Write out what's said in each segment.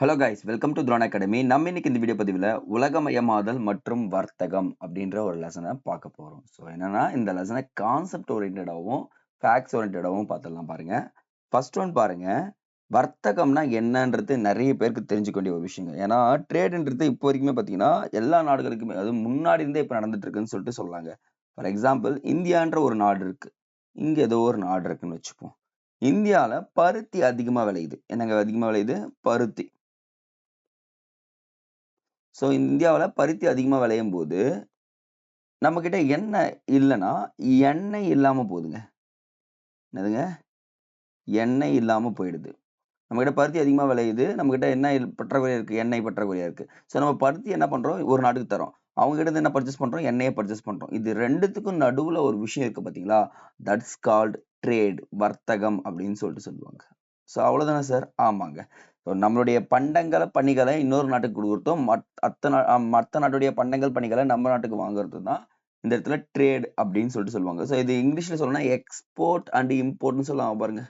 Hello guys, welcome to drone academy. நம்ம இன்னைக்கு இந்த வீடியோ பதிவில் உலகமயமாதல் மற்றும் வர்த்தகம் அப்படின்ற ஒரு லெசனை பார்க்க போகிறோம். ஸோ என்னன்னா, இந்த லெசனை கான்செப்ட் ஓரியன்டாகவும் ஃபேக்ட்ஸ் ஓரியன்டாகவும் பார்த்துடலாம். பாருங்க, ஃபர்ஸ்ட் ஒன் பாருங்க. வர்த்தகம்னா என்னன்றது நிறைய பேருக்கு தெரிஞ்சுக்க வேண்டிய ஒரு விஷயங்க. ஏன்னா ட்ரேடுன்றது இப்போ வரைக்குமே பார்த்தீங்கன்னா எல்லா நாடுகளுக்குமே, அது முன்னாடி இருந்தே இப்போ நடந்துட்டு இருக்குன்னு சொல்லிட்டு சொல்லாங்க. ஃபார் எக்ஸாம்பிள், இந்தியான்ற ஒரு நாடு இருக்கு. இங்க ஏதோ ஒரு நாடு இருக்குன்னு வச்சுப்போம். இந்தியாவில் பருத்தி அதிகமாக விளையுது. என்னங்க அதிகமாக விளையுது? பருத்தி. ஸோ இந்தியாவில் பருத்தி அதிகமாக விளையும் போது நம்மக்கிட்ட எண்ணெய் இல்லைன்னா எண்ணெய் இல்லாமல் போகுதுங்க. என்னதுங்க? எண்ணெய் இல்லாமல் போயிடுது. நம்மக்கிட்ட பருத்தி அதிகமாக விளையுது, நம்மக்கிட்ட எண்ணெய் பற்றாக்குறையாக இருக்குது, எண்ணெய் பற்றாக்குறையாக இருக்குது. ஸோ நம்ம பருத்தி என்ன பண்ணுறோம்? ஒரு நாட்டுக்கு தரோம். அவங்ககிட்ட என்ன பர்ச்சேஸ் பண்ணுறோம்? எண்ணெயை பர்ச்சேஸ் பண்ணுறோம். இது ரெண்டுத்துக்கும் நடுவில் ஒரு விஷயம் இருக்குது பார்த்தீங்களா? தட்ஸ் கால்ட் ட்ரேட், வர்த்தகம் அப்படின்னு சொல்லிட்டு சொல்லுவாங்க. ஸோ அவ்வளோதானே சார்? ஆமாங்க. ஸோ நம்மளுடைய பண்டங்களை பணிகளை இன்னொரு நாட்டுக்கு கொடுக்குறதும், மற்ற நாட்டுடைய பண்டங்கள் பணிகளை நம்ம நாட்டுக்கு வாங்குறது தான் இந்த இடத்துல ட்ரேட் அப்படின்னு சொல்லிட்டு சொல்லுவாங்க. ஸோ இது இங்கிலீஷில் சொல்லணும்னா எக்ஸ்போர்ட் அண்ட் இம்போர்ட்னு சொல்லுவாங்க பாருங்க.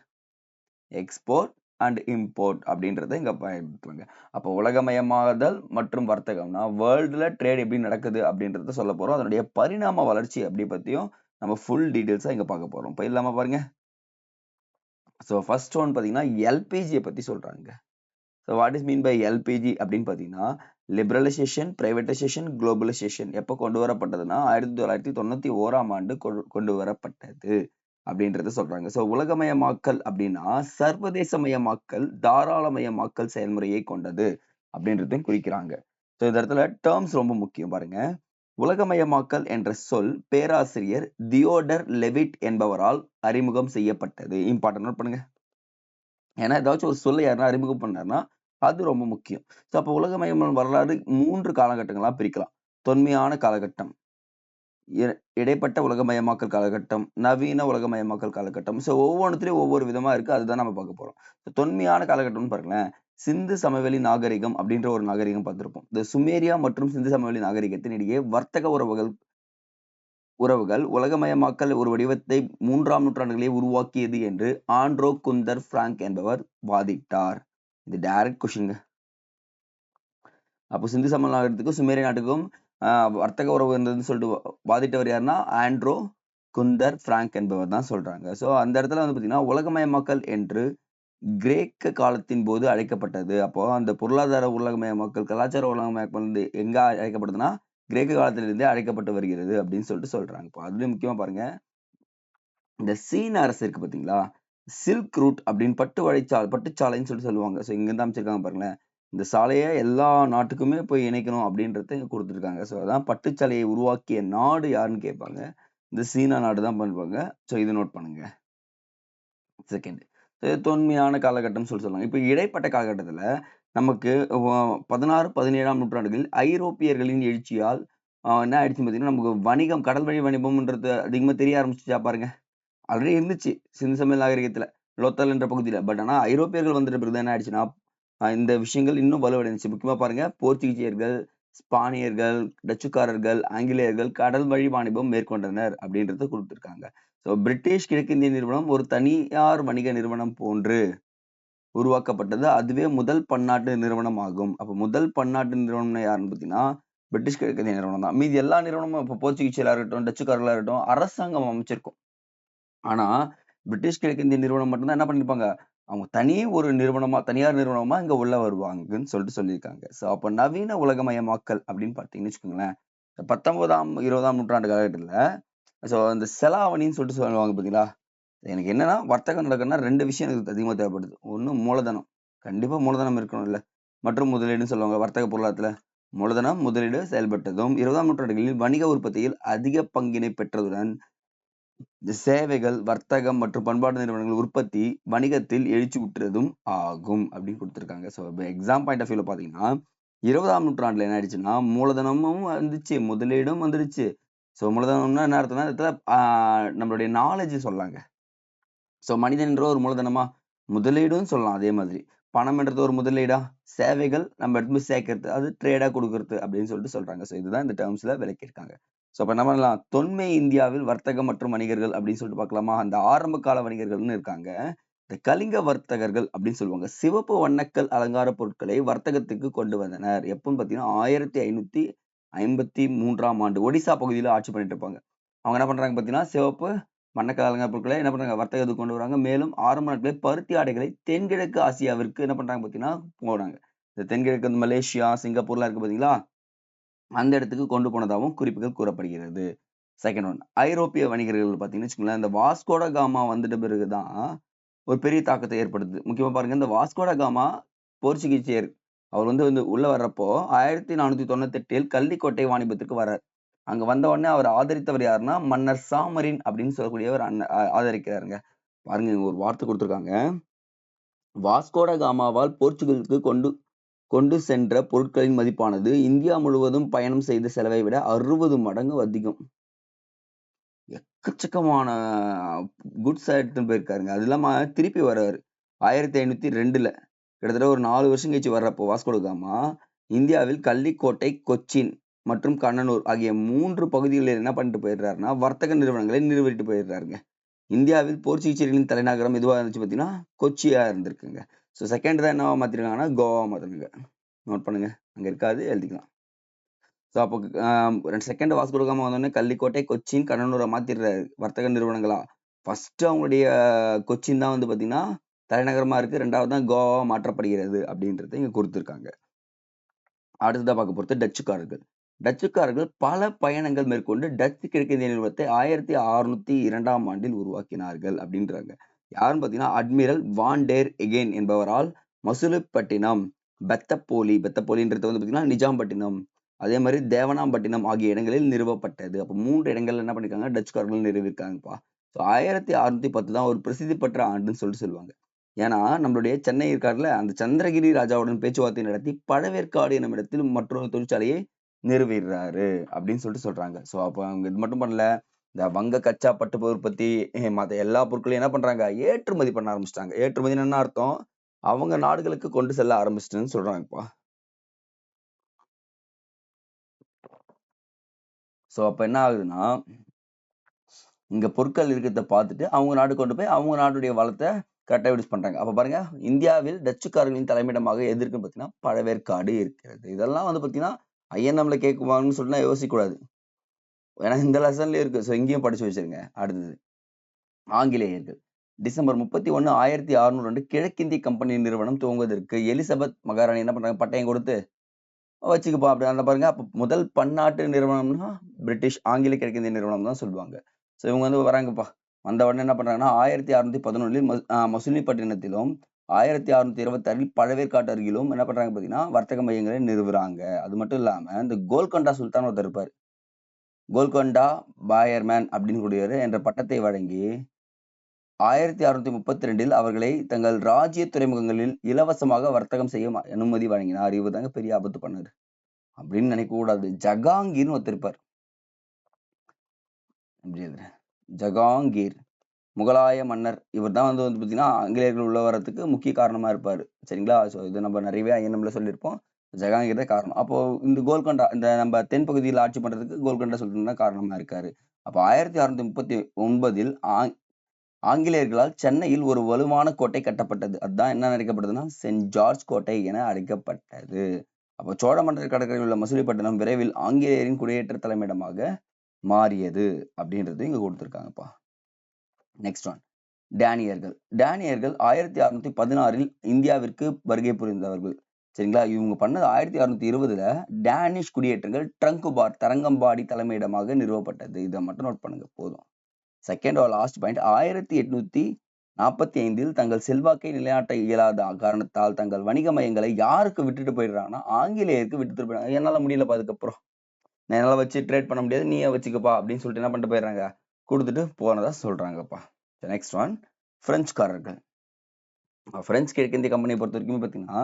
எக்ஸ்போர்ட் அண்ட் இம்போர்ட் அப்படின்றத இங்க பயன்படுத்துவாங்க. அப்போ உலகமயமாதல் மற்றும் வர்த்தகம்னா வேர்ல்டுல ட்ரேட் எப்படி நடக்குது அப்படின்றத சொல்ல போறோம். அதனுடைய பரிணாம வளர்ச்சி அப்படி பத்தியும் நம்ம ஃபுல் டீடைல்ஸா இங்க பார்க்க போறோம். இப்போ இல்லாம பாருங்க. ஸோ ஃபர்ஸ்ட் ஒன் பார்த்தீங்கன்னா எல்பிஜியை பத்தி சொல்றாங்க. So what is mean by LPG அப்படின்னு பார்த்தீங்கன்னா லிபரலைசேஷன், பிரைவேட்டைசேஷன், குளோபலைசேஷன் எப்போ கொண்டு வரப்பட்டதுன்னா 1991 கொண்டு வரப்பட்டது அப்படின்றத சொல்றாங்க. ஸோ உலகமயமாக்கல் அப்படின்னா சர்வதேசமயமாக்கல், தாராளமயமாக்கல் செயல்முறையை கொண்டது அப்படின்றதையும் குறிக்கிறாங்க. ஸோ இந்த இடத்துல டேர்ம்ஸ் ரொம்ப முக்கியம் பாருங்க. உலகமயமாக்கல் என்ற சொல் பேராசிரியர் தியோடர் லெவிட் என்பவரால் அறிமுகம் செய்யப்பட்டது. இம்பார்ட்டன்ட் நோட் பண்ணுங்க. ஏன்னா ஏதாச்சும் ஒரு சொல்ல யாருன்னா அறிமுகம் பண்ணாருன்னா அது ரொம்ப முக்கியம். ஸோ அப்போ உலகமயம் வரலாறு 3 காலகட்டங்களா பிரிக்கலாம். தொன்மையான காலகட்டம், இடைப்பட்ட உலகமயமாக்கல் காலகட்டம், நவீன உலகமயமாக்கல் காலகட்டம். ஸோ ஒவ்வொன்றுத்துலயும் ஒவ்வொரு விதமா இருக்கு. அதுதான் நம்ம பார்க்க போறோம். தொன்மையான காலகட்டம்னு பாருங்களேன். சிந்து சமவெளி நாகரிகம் அப்படின்ற ஒரு நாகரிகம் பார்த்திருப்போம். இந்த சுமேரியா மற்றும் சிந்து சமவெளி நாகரிகத்தின் இடையே வர்த்தக உறவுகள் உலகமயமாக்கல் ஒரு வடிவத்தை 3ஆம் நூற்றாண்டுகளே உருவாக்கியது என்று ஆண்ட்ரோ குந்தர் பிராங்க் என்பவர் வாதிட்டார். இது டைரக்ட் கொஸ்டின். அப்போ சிந்து சமவெளி நாகரிகத்துக்கும் சுமேரிய நாட்டுக்கும் வர்த்தக உறவு இருந்ததுன்னு சொல்லிட்டு வாதிட்டவர் யாருன்னா ஆண்ட்ரோ குந்தர் பிராங்க் என்பவர் தான் சொல்றாங்க. ஸோ அந்த இடத்துல வந்து பார்த்தீங்கன்னா உலகமயமாக்கல் என்று கிரேக்க காலத்தின் போது அழைக்கப்பட்டது. அப்போ அந்த பொருளாதார உலகமயமாக்கல், கலாச்சார உலகமயமாக்கல் வந்து எங்க அழைக்கப்படுதுன்னா கிரேக்க காலத்திலிருந்தே அழைக்கப்பட்டு வருகிறது அப்படின்னு சொல்லிட்டு சொல்றாங்க. இப்போ அதுலயும் முக்கியமா பாருங்க, இந்த சீன அரசு இருக்கு பார்த்தீங்களா, சில்க் ரூட் அப்படின்னு பட்டுச்சாலைன்னு சொல்லிட்டு சொல்லுவாங்க. ஸோ இங்கிருந்து அமைச்சிருக்காங்க பாருங்களேன். இந்த சாலையை எல்லா நாட்டுக்குமே போய் இணைக்கணும் அப்படின்றத இங்க கொடுத்துருக்காங்க. ஸோ அதான் பட்டுச்சாலையை உருவாக்கிய நாடு யாருன்னு கேட்பாங்க. இந்த சீனா நாடு தான் பண்ணுவாங்க. ஸோ இது நோட் பண்ணுங்க. செகண்ட், தொன்மையான காலகட்டம் சொல்லுவாங்க. இப்போ இடைப்பட்ட காலகட்டத்துல நமக்கு 16, 17ஆம் நூற்றாண்டுகளில் ஐரோப்பியர்களின் எழுச்சியால் என்ன ஆயிடுச்சுன்னு பார்த்தீங்கன்னா, நமக்கு வணிகம், கடல் வழி வணிகம்ன்றது அதிகமா தெரிய ஆரம்பிச்சுச்சா பாருங்க. ஆல்ரெடி இருந்துச்சு சிந்து சமவெளி நாகரிகத்துல, லோத்தல் என்ற பகுதியில. பட் ஆனா ஐரோப்பியர்கள் வந்துட்ட பிறகு என்ன ஆயிடுச்சுன்னா இந்த விஷயங்கள் இன்னும் வலுவடைந்துச்சு. முக்கியமா பாருங்க, போர்ச்சுகீசியர்கள், ஸ்பானியர்கள், டச்சுக்காரர்கள், ஆங்கிலேயர்கள் கடல் வழி வாணிபம் மேற்கொண்டனர் அப்படின்றத கொடுத்திருக்காங்க. ஸோ பிரிட்டிஷ் கிழக்கிந்திய நிறுவனம் ஒரு தனியார் வணிக நிறுவனம் போன்று உருவாக்கப்பட்டது. அதுவே முதல் பன்னாட்டு நிறுவனம் ஆகும். அப்போ முதல் பன்னாட்டு நிறுவனம் யாருன்னு பார்த்தீங்கன்னா பிரிட்டிஷ் கிழக்கிந்திய நிறுவனம் தான். மீதி எல்லா நிறுவனமும் இப்போ போர்ச்சுகீசியர்களா இருக்கட்டும், டச்சுக்காரர்களா இருக்கட்டும், அரசாங்கம் அமைச்சிருக்கும். ஆனா பிரிட்டிஷ் கிழக்கிந்திய நிறுவனம் மட்டும்தான் என்ன பண்ணிருப்பாங்க, அவங்க ஒரு நிறுவனமா, தனியார் நிறுவனமா இங்க உள்ள வருவாங்கன்னு சொல்லிட்டு சொல்லியிருக்காங்க. ஸோ அப்போ நவீன உலகமயமாக்கல் அப்படின்னு பார்த்தீங்கன்னு வச்சுக்கோங்களேன், 19ஆம் 20ஆம் நூற்றாண்டு காலகட்டத்துல ஸோ இந்த செலாவணின்னு சொல்லிட்டு சொல்லுவாங்க பார்த்தீங்களா. எனக்கு என்னன்னா வர்த்தகம் நடக்குதுன்னா 2 விஷயம் எனக்கு அதிகமா தேவைப்படுது. ஒண்ணு மூலதனம். கண்டிப்பா மூலதனம் இருக்கணும் இல்ல. மற்றும் முதலீடுன்னு சொல்லுவாங்க வர்த்தக பொருளாதாரத்துல. மூலதனம், முதலீடு செயல்பட்டதும் 20ஆம் நூற்றாண்டுகளில் வணிக உற்பத்தியில் அதிக பங்கினை பெற்றதுடன் இந்த சேவைகள், வர்த்தகம் மற்றும் பண்பாட்டு நிறுவனங்கள் உற்பத்தி, வணிகத்தில் எழுச்சி உற்றதும் ஆகும் அப்படின்னு கொடுத்திருக்காங்க. ஸோ எக்ஸாம் பாயிண்ட் ஆஃப் வியூல பாத்தீங்கன்னா 20ஆம் நூற்றாண்டுல என்ன ஆயிடுச்சுன்னா மூலதனமும் வந்துச்சு, முதலீடும் வந்துடுச்சு. ஸோ மூலதனம்னா என்ன அர்த்தம்னா இந்த இடத்துல நம்மளுடைய நாலேஜ் சொல்லாங்க. ஸோ மனிதன் என்ற ஒரு மூலதனமா, முதலீடும் சொல்லலாம். அதே மாதிரி பணம் என்றது ஒரு முதலீடா, சேவைகள் நம்ம எடுத்து போய் சேர்க்கறது, அது ட்ரேடா கொடுக்கறது அப்படின்னு சொல்லிட்டு சொல்றாங்க. ஸோ இதுதான் இந்த டேர்ம்ஸ்ல விளக்கியிருக்காங்க. ஸோ அப்ப என்ன பண்ணலாம், தொன்மை இந்தியாவில் வர்த்தகம் மற்றும் வணிகர்கள் அப்படின்னு சொல்லிட்டு பார்க்கலாமா. அந்த ஆரம்ப கால வணிகர்கள்னு இருக்காங்க. இந்த கலிங்க வர்த்தகர்கள் அப்படின்னு சொல்லுவாங்க. சிவப்பு வண்ணக்கல் அலங்கார பொருட்களை வர்த்தகத்துக்கு கொண்டு வந்தனர். எப்பன்னு பார்த்தீங்கன்னா, 1553ஆம் ஆண்டு ஒடிசா பகுதியில ஆட்சி பண்ணிட்டு இருப்பாங்க. அவங்க என்ன பண்றாங்க பார்த்தீங்கன்னா, சிவப்பு வண்ணக்கல் அலங்கார பொருட்களை என்ன பண்றாங்க? வர்த்தகத்துக்கு கொண்டு வராங்க. மேலும் ஆரம்ப நாட்களில் பருத்தி ஆடைகளை தென்கிழக்கு ஆசியாவிற்கு என்ன பண்றாங்க பார்த்தீங்கன்னா, போனாங்க. இந்த தென்கிழக்கு மலேசியா, சிங்கப்பூர்லாம் இருக்கு பார்த்தீங்களா? அந்த இடத்துக்கு கொண்டு போனதாகவும் குறிப்புகள் கூறப்படுகிறது. செகண்ட் ஒன், ஐரோப்பிய வணிகர்கள் பார்த்தீங்கன்னு வச்சுக்கோங்களேன், இந்த வாஸ்கோட காமா வந்துட்ட பிறகுதான் ஒரு பெரிய தாக்கத்தை ஏற்படுத்துது. முக்கியமா பாருங்க, இந்த வாஸ்கோட காமா போர்ச்சுகீசியர். அவர் வந்து உள்ள வர்றப்போ 1498 கள்ளிக்கோட்டை வாணிபத்திற்கு வர்றார். அங்க வந்த உடனே அவர் ஆதரித்தவர் யாருன்னா, மன்னர் சாமரின் அப்படின்னு சொல்லக்கூடியவர் ஆதரிக்கிறாருங்க. பாருங்க, இங்க ஒரு வார்த்தை கொடுத்திருக்காங்க. வாஸ்கோட காமாவால் போர்ச்சுகலுக்கு கொண்டு கொண்டு சென்ற பொருட்களின் மதிப்பானது இந்தியா முழுவதும் பயணம் செய்த செலவை விட 60 மடங்கு அதிகம். எக்கச்சக்கமான குட்ஸ் எடுத்துன்னு போயிருக்காருங்க. அது இல்லாம திருப்பி வர்றாரு 1502ல. கிட்டத்தட்ட ஒரு 4 வருஷம் கழிச்சு வர்றப்போ வாஸ்கோட காமா இந்தியாவில் கள்ளிக்கோட்டை, கொச்சின் மற்றும் கண்ணனூர் ஆகிய 3 பகுதிகளில் என்ன பண்ணிட்டு போயிடுறாருன்னா, வர்த்தக நிறுவனங்களை நிறுவிட்டு போயிடுறாருங்க. இந்தியாவில் போர்ச்சுகீசியர்களின் தலைநகரம் எதுவா இருந்துச்சு பார்த்தீங்கன்னா, கொச்சியா இருந்திருக்குங்க. ஸோ செகண்ட் தான் என்னவா மாத்திருக்காங்கன்னா, கோவா மாத்திருக்காங்க. நோட் பண்ணுங்க. அங்க இருக்காது, எழுதிக்கலாம். ஸோ அப்போ செகண்ட் வாஸ்கோ ட காமா வந்தோடனே கள்ளிக்கோட்டை, கொச்சின், கண்ணனூரை மாத்திடுறாரு வர்த்தக நிறுவனங்களா. ஃபர்ஸ்ட் அவங்களுடைய கொச்சின் தான் வந்து பார்த்தீங்கன்னா தலைநகரமா இருக்கு. 2வது தான் கோவா மாற்றப்படுகிறது அப்படின்றத இங்க கொடுத்துருக்காங்க. அடுத்ததா பார்க்க போறது டச்சுக்காரர்கள். டச்சுக்காரர்கள் பல பயணங்கள் மேற்கொண்டு டச்சு கிழக்கிந்திய நிறுவனத்தை 1602ஆம் ஆண்டில் உருவாக்கினார்கள் அப்படின்றாங்க. யாருன்னு பார்த்தீங்கன்னா, அட்மிரல் வான் டேர் எகென் என்பவரால் மசுலுப்பட்டினம், பெத்தப்போலின்றது வந்து பார்த்தீங்கன்னா நிஜாம்பட்டினம், அதே மாதிரி தேவனாம்பட்டினம் ஆகிய இடங்களில் நிறுவப்பட்டது. அப்போ 3 இடங்கள்ல என்ன பண்ணிருக்காங்க? டச்சுக்காரர்கள் நிறுவிருக்காங்கப்பா. ஸோ 1610 தான் ஒரு பிரசித்தி பெற்ற ஆண்டுன்னு சொல்லுவாங்க. ஏன்னா நம்மளுடைய சென்னை இருக்காருல்ல, அந்த சந்திரகிரி ராஜாவுடன் பேச்சுவார்த்தை நடத்தி பழவேற்காடு என்னும் இடத்தில் மற்றொரு தொழிற்சாலையை நிறுவிடுறாரு அப்படின்னு சொல்றாங்க. ஸோ அப்போ அவங்க இது மட்டும் பண்ணல, இந்த வங்க கச்சா பட்டு உற்பத்தி மற்ற எல்லா பொருட்களையும் என்ன பண்றாங்க? ஏற்றுமதி பண்ண ஆரம்பிச்சிட்டாங்க. ஏற்றுமதின்னு என்ன அர்த்தம்? அவங்க நாடுகளுக்கு கொண்டு செல்ல ஆரம்பிச்சிட்டுன்னு சொல்றாங்கப்பா. ஸோ அப்ப என்ன ஆகுதுன்னா, இங்க பொருட்கள் இருக்கிறத பார்த்துட்டு அவங்க நாடு கொண்டு போய் அவங்க நாட்டுடைய வளத்தை கரெக்டாக யூஸ் பண்றாங்க. அப்ப பாருங்க, இந்தியாவில் டச்சுக்காரர்களின் தலைமையிடமாக எது இருக்குன்னு பார்த்தீங்கன்னா, பழவேற்காடு இருக்கிறது. இதெல்லாம் வந்து பார்த்தீங்கன்னா, ஐஎன்எம்ல கேட்குவாங்கன்னு சொல்லிட்டு யோசிக்க கூடாது. ஏன்னா இந்த லெசன்லயே இருக்கு. ஸோ இங்கேயும் படிச்சு வச்சிருங்க. அடுத்தது ஆங்கிலேயர்கள். டிசம்பர் 31, 1602 கிழக்கிந்திய கம்பெனி நிறுவனம் துவங்குவதற்கு எலிசபெத் மகாராணி என்ன பண்றாங்க? பட்டயம் கொடுத்து வச்சுக்கப்பா அப்படி அந்த பாருங்க. அப்ப முதல் பன்னாட்டு நிறுவனம்னா பிரிட்டிஷ் ஆங்கில கிழக்கிந்திய நிறுவனம் தான் சொல்லுவாங்க. ஸோ இவங்க வந்து வராங்கப்பா. வந்த உடனே என்ன பண்றாங்கன்னா, 1611 மசுலிப்பட்டினத்திலும் 1626 பழவேற்காட்டு அருகிலும் என்ன பண்றாங்க பார்த்தீங்கன்னா, வர்த்தக மையங்களை நிறுவுறாங்க. அது மட்டும் இல்லாம இந்த கோல்கொண்டா சுல்தான் ஒருத்தர் இருப்பாரு. கோல்கொண்டா பாயர்மேன் அப்படின்னு கூடியவர் என்ற பட்டத்தை வழங்கி 1632 அவர்களை தங்கள் ராஜ்ய துறைமுகங்களில் இலவசமாக வர்த்தகம் செய்ய அனுமதி வழங்கினார். இவர் தாங்க பெரிய ஆபத்து பண்ணாரு அப்படின்னு நினைக்க கூடாது. ஜகாங்கீர்னு ஒருத்தர் இருப்பார். எப்படி எழுதுறேன்? ஜகாங்கீர் முகலாய மன்னர். இவர் தான் வந்து பார்த்தீங்கன்னா, ஆங்கிலேயர்கள் உள்ள வர்றதுக்கு முக்கிய காரணமா இருப்பாரு. சரிங்களா? ஸோ இது நம்ம நிறையவே ஐஎன்எம்ல சொல்லியிருப்போம். ஜகாங்கீர் தான் காரணம். அப்போ இந்த கோல்கொண்டா இந்த நம்ம தென் பகுதியில் ஆட்சி பண்றதுக்கு கோல்கொண்டா சுல்தான் தான் காரணமா இருக்காரு. அப்போ 1639 ஆங்கிலேயர்களால் சென்னையில் ஒரு வலுவான கோட்டை கட்டப்பட்டது. அதுதான் என்ன அழைக்கப்படுதுன்னா, செயின்ட் ஜார்ஜ் கோட்டை என அழைக்கப்பட்டது. அப்போ சோழ மன்னர் கடற்கரையில் உள்ள மசுலிப்பட்டினம் விரைவில் ஆங்கிலேயரின் குடியேற்ற தலைமையிடமாக மாறியது அப்படின்றது இங்க கொடுத்திருக்காங்கப்பா. Next one, டேனியர்கள். டேனியர்கள் 1616 இந்தியாவிற்கு வருகை புரிந்தவர்கள். சரிங்களா? இவங்க பண்ணது 1620 டேனிஷ் குடியேற்றங்கள் ட்ரங்குபார் தரங்கம்பாடி தலைமையிடமாக நிறுவப்பட்டது. இதை மட்டும் நோட் பண்ணுங்க போதும். செகண்ட் ஆர் லாஸ்ட் பாயிண்ட், 1845 தங்கள் செல்வாக்கை நிலைநாட்ட இயலாத காரணத்தால் தங்கள் வணிக மையங்களை யாருக்கு விட்டுட்டு போயிடுறாங்கன்னா, ஆங்கிலேயருக்கு விட்டுட்டு போயிடுறாங்க. என்னால முடியலப்பா, அதுக்கப்புறம் என்னால வச்சு ட்ரேட் பண்ண முடியாது, நீயே வச்சுக்கப்பா அப்படின்னு சொல்லிட்டு என்ன பண்ணிட்டு போயிடுறாங்க? கொடுத்துட்டு போனதா சொல்றாங்கப்பா. நெக்ஸ்ட் ஒன், பிரெஞ்சுக்காரர்கள். பிரெஞ்சு கிழக்கிந்திய கம்பெனியை பொறுத்த வரைக்கும் பார்த்தீங்கன்னா,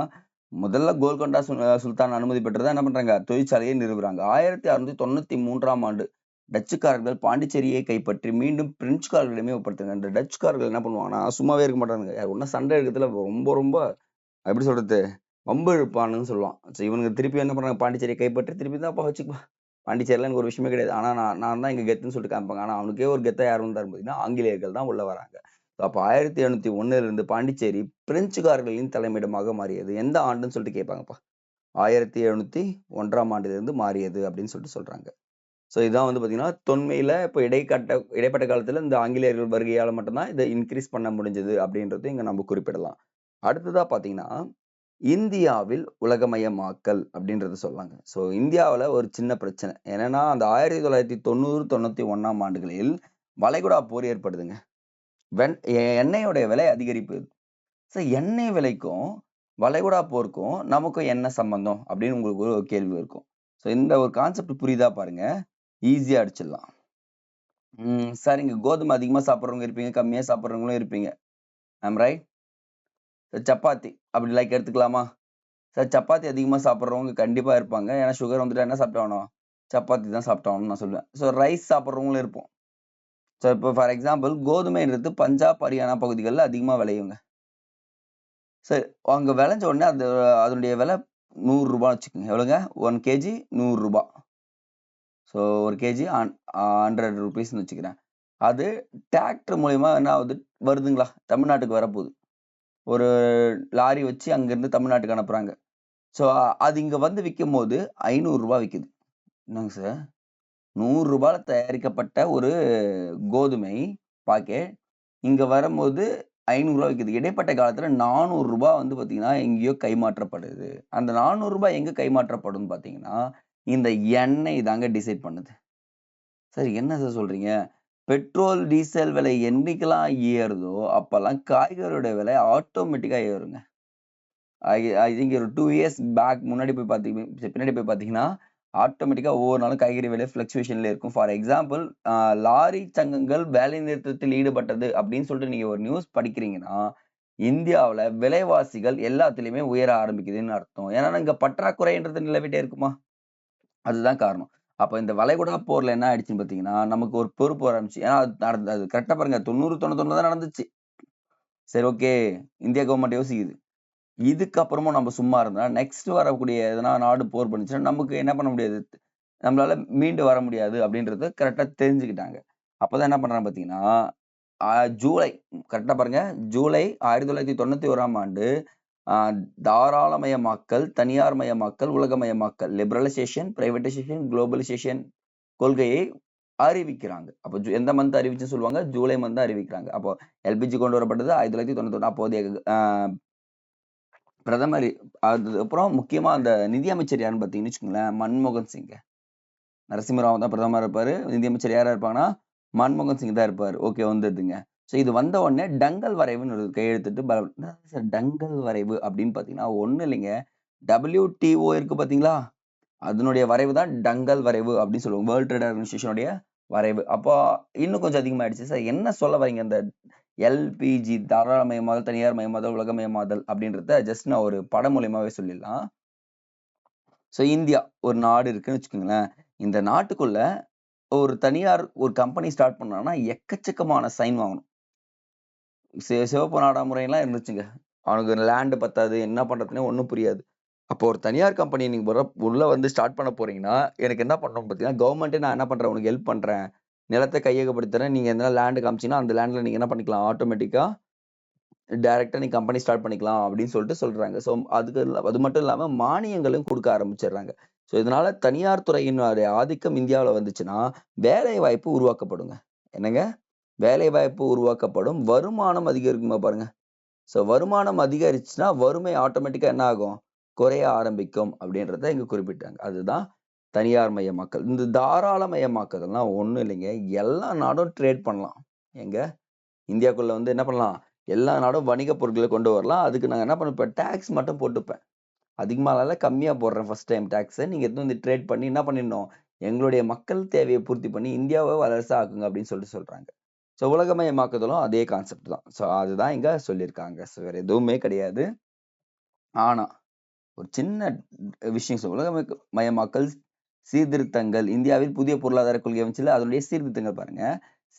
முதல்ல கோல்கொண்டா சுல்தான் அனுமதி பெற்றதா என்ன பண்றாங்க? தொழிற்சாலையை நிறுவுறாங்க. 1693ஆம் ஆண்டு டச்சுக்காரர்கள் பாண்டிச்சேரியை கைப்பற்றி மீண்டும் பிரெஞ்சுக்காரர்களிடமே ஒப்படைத்தாங்க. இந்த டச்சுக்காரர்கள் என்ன பண்ணுவாங்கன்னா, சும்மாவே இருக்க மாட்டாங்க. ஒன்னும் சண்டை எடுக்கிறதுல ரொம்ப ரொம்ப எப்படி சொல்றது, வம்பு இழுப்பானுன்னு சொல்லலாம். ஸோ இவனுங்க திருப்பி என்ன பண்றாங்க? பாண்டிச்சேரியை கைப்பற்றி திருப்பி தான் வச்சுக்கப்பா, பாண்டிச்சேரியில் எனக்கு ஒரு விஷயமே கிடையாது, ஆனா நான் தான் இங்க கெத்துன்னு சொல்லிட்டு காமிப்பாங்க. ஆனா அவனுக்கே ஒரு கெத்தா யார் வந்தாரு பார்த்தீங்கன்னா, ஆங்கிலேயர்கள் தான் உள்ள வராங்க. அப்போ 1701 இருந்து பாண்டிச்சேரி பிரெஞ்சுக்காரர்களின் தலைமையிடமாக மாறியது. எந்த ஆண்டுன்னு சொல்லிட்டு கேட்பாங்கப்பா. 1701ஆம் ஆண்டிலிருந்து மாறியது அப்படின்னு சொல்லிட்டு சொல்றாங்க. ஸோ இதான் வந்து பார்த்தீங்கன்னா, தொன்மையில இப்போ இடைப்பட்ட காலத்துல இந்த ஆங்கிலேயர்கள் வருகையால மட்டும்தான் இதை இன்க்ரீஸ் பண்ண முடிஞ்சது அப்படின்றது இங்க நம்ம குறிப்பிடலாம். அடுத்ததா பார்த்தீங்கன்னா, இந்தியாவில் உலகமயமாக்கல் அப்படின்றது சொல்லாங்க. ஸோ இந்தியாவுல ஒரு சின்ன பிரச்சனை. என்னன்னா, அந்த 1990, 91ஆம் ஆண்டுகளில் வளைகுடா போர் ஏற்படுதுங்க. எண்ணெயோடைய விலை அதிகரிப்பு. ஸோ எண்ணெய் விலைக்கும், வளைகுடா போருக்கும் நமக்கும் என்ன சம்பந்தம் அப்படின்னு உங்களுக்கு ஒரு கேள்வி இருக்கும். ஸோ இந்த ஒரு கான்செப்ட் புரியுதா பாருங்க. ஈஸியா அடிச்சிடலாம். சார் இங்க கோதுமை அதிகமா சாப்பிடுறவங்க இருப்பீங்க, கம்மியா சாப்பிடுறவங்களும் இருப்பீங்க. I'm right? சப்பாத்தி அப்படி லைக் எடுத்துக்கலாமா? சார் சப்பாத்தி அதிகமா சாப்பிடுறவங்க கண்டிப்பா இருப்பாங்க. ஏன்னா சுகர் வந்துட்டா என்ன சாப்பிட்டாகணும்? சப்பாத்தி தான் சாப்பிட்டாகணும்னு நான் சொல்லுவேன். ஸோ ரைஸ் சாப்பிடுறவங்களும் இருப்போம். ஸோ இப்போ ஃபார் எக்ஸாம்பிள் கோதுமைன்றது பஞ்சாப், ஹரியானா பகுதிகள்ல அதிகமா விளையுங்க. சரி, அங்க விளைஞ்ச உடனே அதனுடைய விலை ரூ. 100 வச்சுக்கோங்க. எவ்வளோங்க? 1 கேஜி ரூ. 100. ஸோ 1 கேஜி ₹100ன்னு வச்சுக்கிறேன். அது டிராக்டர் மூலியமா என்ன ஆகுது? வருதுங்களா? தமிழ்நாட்டுக்கு வரப்போகுது. ஒரு லாரி வச்சு அங்கிருந்து தமிழ்நாட்டுக்கு அனுப்புறாங்க. ஸோ அது இங்க வந்து விக்கும்போது ரூ. 500 விக்குது. என்னங்க சார்? ரூ. 100ல தயாரிக்கப்பட்ட ஒரு கோதுமை பாக்கெட் இங்க வரும்போது ரூ. 500 விக்குது. இடைப்பட்ட காலத்துல ரூ. 400 வந்து பார்த்தீங்கன்னா, எங்கேயோ கைமாற்றப்படுது. அந்த ரூ. 400 எங்க கைமாற்றப்படும்னு பார்த்தீங்கன்னா, இந்த எண்ணெய் தாங்க டிசைட் பண்ணுது. சார் என்ன சார் சொல்றீங்க? பெட்ரோல், டீசல் விலை என்னைக்கெல்லாம் ஏறுதோ, அப்பல்லாம் காய்கறியோட விலை ஆட்டோமேட்டிக்கா ஏறுங்க. ஐ திங்க் ஒரு 2 இயர்ஸ் பேக் முன்னாடி போய் பின்னாடி போய் பார்த்தீங்கன்னா, ஆட்டோமேட்டிக்கா ஒவ்வொரு நாளும் காய்கறி விலை ஃப்ளக்சுவேஷன்ல இருக்கும். ஃபார் எக்ஸாம்பிள் லாரி சங்கங்கள் வேலை நிறுத்தத்தில் ஈடுபட்டது அப்படின்னு சொல்லிட்டு நீங்க ஒரு நியூஸ் படிக்கிறீங்கன்னா, இந்தியாவுல விலைவாசிகள் எல்லாத்துலயுமே உயர ஆரம்பிக்குதுன்னு அர்த்தம். ஏன்னா, இங்க பற்றாக்குறைன்றது நிலவிட்டே இருக்குமா? அதுதான் காரணம். அப்ப இந்த வளைகுடா போர்ல என்ன ஆயிடுச்சுன்னு பார்த்தீங்கன்னா, நமக்கு ஒரு பொறுப்பு வர ஆரம்பிச்சுச்சு. ஏன்னா அது கரெக்ட்டா பாருங்க 90, 91 தான் நடந்துச்சு. சரி ஓகே. India government யோசிக்குது. இதுக்கப்புறமும் நம்ம சும்மா இருந்தா, நெக்ஸ்ட் வரக்கூடிய எதனா நாடு போர் பண்ணுச்சுன்னா, நமக்கு என்ன பண்ண முடியாது? நம்மளால மீண்டு வர முடியாது அப்படின்றத கரெக்ட்டா தெரிஞ்சுக்கிட்டாங்க. அப்பதான் என்ன பண்றாங்க பார்த்தீங்கன்னா, அ ஜூலை கரெக்ட்டா பாருங்க. ஜூலை 1991ஆம் ஆண்டு அ தாராளமயமாக்கல், தனியார்மயமாக்கல், உலகமயமாக்கல், லிபரலைசேஷன், பிரைவேடைசேஷன், குளோபலைசேஷன் கொள்கையை அறிவிக்கிறாங்க. அப்ப எந்த மந்த் அறிவிச்சுன்னு சொல்லுவாங்க? ஜூலை மந்த் தான் அறிவிக்கிறாங்க. அப்போ எல்பிஜி கொண்டு வரப்பட்டது 1991. அப்போதைய அ பிரதமர் அதுக்கப்புறம் முக்கியமா அந்த நிதியமைச்சர் யாருன்னு பார்த்தீங்கன்னு வச்சுக்கோங்களேன், மன்மோகன் சிங். நரசிம்மராவ் தான் பிரதமரா இருப்பாரு. நிதியமைச்சர் யாரா இருப்பாங்கன்னா, மன்மோகன் சிங் தான் இருப்பாரு. ஓகே வந்துடுதுங்க. ஸோ இது வந்த உடனே டங்கல் வரைவுன்னு ஒரு கையெழுத்திட்டு என்ன சார் டங்கல் வரைவு அப்படின்னு பார்த்தீங்கன்னா, ஒண்ணும் இல்லைங்க. WTO இருக்கு பார்த்தீங்களா? அதனுடைய வரைவு தான் டங்கல் வரைவு அப்படின்னு சொல்லுவாங்க. வேர்ல்ட் ட்ரேட் ஆர்கனைசேஷனுடைய வரைவு. அப்போ இன்னும் கொஞ்சம் அதிகமாயிடுச்சு. சார் என்ன சொல்ல வரீங்க? இந்த எல்பிஜி தாராளமயமாதல், தனியார் மயமாதல், உலகமயமாதல் அப்படின்றத ஜஸ்ட் நான் ஒரு படம் மூலியமாவே சொல்லிடலாம். ஸோ இந்தியா ஒரு நாடு இருக்குன்னு வச்சுக்கோங்களேன். இந்த நாட்டுக்குள்ள ஒரு தனியார் ஒரு கம்பெனி ஸ்டார்ட் பண்ணான்னா, எக்கச்சக்கமான சைன் வாங்கணும். சிவப்பு நாடா முறையெல்லாம் இருந்துச்சுங்க. அவனுக்கு லேண்ட் பத்தாது. என்ன பண்றதுன்னே ஒண்ணும் புரியாது. அப்போ ஒரு தனியார் கம்பெனி நீங்க உள்ள வந்து ஸ்டார்ட் பண்ண போறீங்கன்னா, எனக்கு என்ன பண்ணணும்னு பார்த்தீங்கன்னா, கவர்ன்மெண்ட்டே நான் என்ன பண்றேன், உனக்கு ஹெல்ப் பண்றேன். நிலத்த கையகப்படுத்தி தரேன். நீங்க எதனா லேண்ட் காமிச்சீங்கன்னா, அந்த லேண்ட்ல நீங்க என்ன பண்ணிக்கலாம், ஆட்டோமேட்டிக்கா டைரக்ட்டா நீ கம்பெனி ஸ்டார்ட் பண்ணிக்கலாம் அப்படின்னு சொல்லிட்டு சொல்றாங்க. ஸோ அது மட்டும் இல்லாம மானியங்களும் குடுக்க ஆரம்பிச்சுடுறாங்க. ஸோ இதனால தனியார் துறையினுடைய ஆதிக்கம் இந்தியாவுல வந்துச்சுன்னா, வேலை வாய்ப்பு உருவாக்கப்படுங்க. என்னங்க? வேலை வாய்ப்பு உருவாக்கப்படும். வருமானம் அதிகரிக்குமா பாருங்க. ஸோ வருமானம் அதிகரிச்சுன்னா, வறுமை ஆட்டோமேட்டிக்கா என்ன ஆகும்? குறைய ஆரம்பிக்கும் அப்படின்றத இங்க குறிப்பிட்டாங்க. அதுதான் தனியார் மயமாக்கல். இந்த தாராளமயமாக்குதல்னா ஒண்ணும் இல்லைங்க. எல்லா நாடும் ட்ரேட் பண்ணலாம். எங்க? இந்தியாக்குள்ள வந்து என்ன பண்ணலாம்? எல்லா நாடும் வணிக பொருட்கள கொண்டு வரலாம். அதுக்கு நாங்க என்ன பண்ணிப்பேன், டாக்ஸ் மட்டும் போட்டுப்பேன். அதிகமாலாம் இல்ல, கம்மியா போடுறேன் ஃபர்ஸ்ட் டைம் டாக்ஸ. நீங்க எடுத்துட்டு வந்து ட்ரேட் பண்ணி என்ன பண்ணிடணும், எங்களுடைய மக்கள் தேவைய பூர்த்தி பண்ணி இந்தியாவ வல்லரசா ஆக்குங்க அப்படின்னு சொல்லிட்டு சொல்றாங்க. ஸோ உலகமயமாக்குதலும் அதே கான்செப்ட் தான். ஸோ அதுதான் இங்க சொல்லியிருக்காங்க. ஸோ வேற எதுவுமே கிடையாது. ஆனா, ஒரு சின்ன விஷயம் உலகமயமாக்கல் சீர்திருத்தங்கள் இந்தியாவில் புதிய பொருளாதார கொள்கை அமைச்சுல அதனுடைய சீர்திருத்தங்கள் பாருங்க.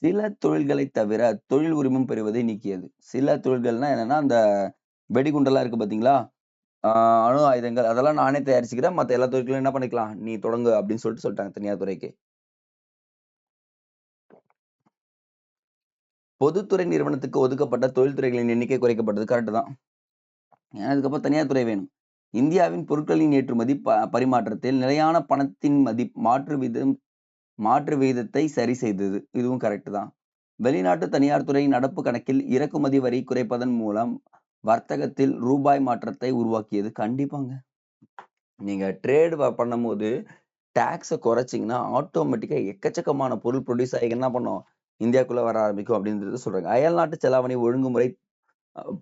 சில தொழில்களை தவிர தொழில் உரிமம் பெறுவதை நீக்கியது. சில தொழில்கள்னா என்னன்னா, அந்த வெடிகுண்டெல்லாம் இருக்கு பார்த்தீங்களா? அணு ஆயுதங்கள் அதெல்லாம் நானே தயாரிச்சுக்கிறேன். மத்த எல்லா தொழில்களையும் என்ன பண்ணிக்கலாம், நீ தொடங்கு அப்படின்னு சொல்லிட்டாங்க தனியார் துறைக்கு. பொதுத்துறை நிறுவனத்துக்கு ஒதுக்கப்பட்ட தொழில்துறைகளின் எண்ணிக்கை குறைக்கப்பட்டது. கரெக்ட் தான். ஏன்னா அதுக்கப்புறம் தனியார் துறை வேணும். இந்தியாவின் பொருட்களின் ஏற்றுமதி பரிமாற்றத்தில் நிலையான பணத்தின் மாற்று வீதத்தை சரி செய்தது. இதுவும் கரெக்ட் தான். வெளிநாட்டு தனியார் துறை நடப்பு கணக்கில் இறக்குமதி வரி குறைப்பதன் மூலம் வர்த்தகத்தில் ரூபாய் மாற்றத்தை உருவாக்கியது. கண்டிப்பாங்க. நீங்க ட்ரேடு பண்ணும்போது டாக்ஸை குறைச்சிங்கன்னா ஆட்டோமேட்டிக்கா எக்கச்சக்கமான பொருள் ப்ரொடியூஸ் ஆகி என்ன பண்ணும், இந்தியாவுக்குள்ள வர ஆரம்பிக்கும் அப்படின்றது சொல்றாங்க. அயல்நாட்டு செலாவணி ஒழுங்குமுறை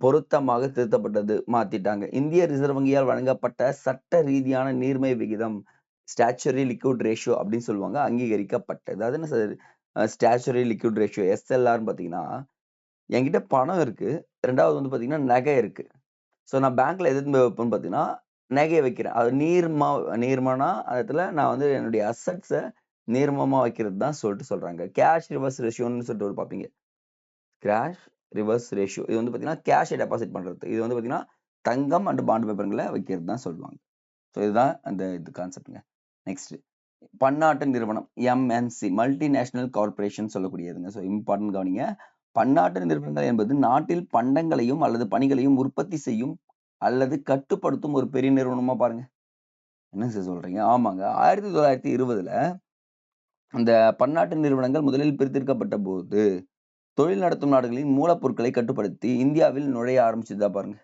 பொருத்தமாக திருத்தப்பட்டது, மாத்திட்டாங்க. இந்திய ரிசர்வ் வங்கியால் வழங்கப்பட்ட சட்ட ரீதியான நீர்மை விகிதம் ஸ்டாச்சுரி லிக்விட் ரேஷியோ அப்படின்னு சொல்லுவாங்க, அங்கீகரிக்கப்பட்டது. அது என்ன சார் ஸ்டாச்சுரி லிக்விட் ரேஷியோ எஸ்எல்ஆர்னு பார்த்தீங்கன்னா, என்கிட்ட பணம் இருக்கு, ரெண்டாவது வந்து பார்த்தீங்கன்னா நகை இருக்கு. ஸோ நான் பேங்க்ல எதுன்னு வைப்பேன்னு பார்த்தீங்கன்னா நகையை வைக்கிறேன். அது நீர்மனா இடத்துல நான் வந்து என்னுடைய அசட்ஸை நீர்மமா வைக்கிறது தான் சொல்லிட்டு சொல்றாங்க. கேஷ் ரிவர்ஸ் ரேஷியோன்னு சொல்லிட்டு ஒரு பார்ப்பீங்க. கேஷ் ரிவர்ஸ் ரேஷியோ இது வந்து பார்த்தீங்கன்னா கேஷை டெபாசிட் பண்ணுறது. இது வந்து பார்த்தீங்கன்னா தங்கம் அண்ட் பாண்ட் பேப்பர்களை வைக்கிறது தான் சொல்லுவாங்க. ஸோ இதுதான் அந்த இது கான்செப்டுங்க. நெக்ஸ்ட் பன்னாட்டு நிறுவனம் எம்என்சி மல்டிநேஷனல் கார்பரேஷன் சொல்லக்கூடியதுங்க. ஸோ இம்பார்ட்டன்ட் கவனிங்க. பன்னாட்டு நிறுவனங்கள் என்பது நாட்டில் பண்டங்களையும் அல்லது பணிகளையும் உற்பத்தி செய்யும் அல்லது கட்டுப்படுத்தும் ஒரு பெரிய நிறுவனமா பாருங்க. என்ன சார் சொல்றீங்க? ஆமாங்க. 1920ல அந்த பன்னாட்டு நிறுவனங்கள் முதலில் பிரித்தெடுக்கப்பட்ட போது தொழில் நடத்தும் நாடுகளின் மூலப்பொருட்களை கட்டுப்படுத்தி இந்தியாவில் நுழைய ஆரம்பிச்சதா பாருங்க.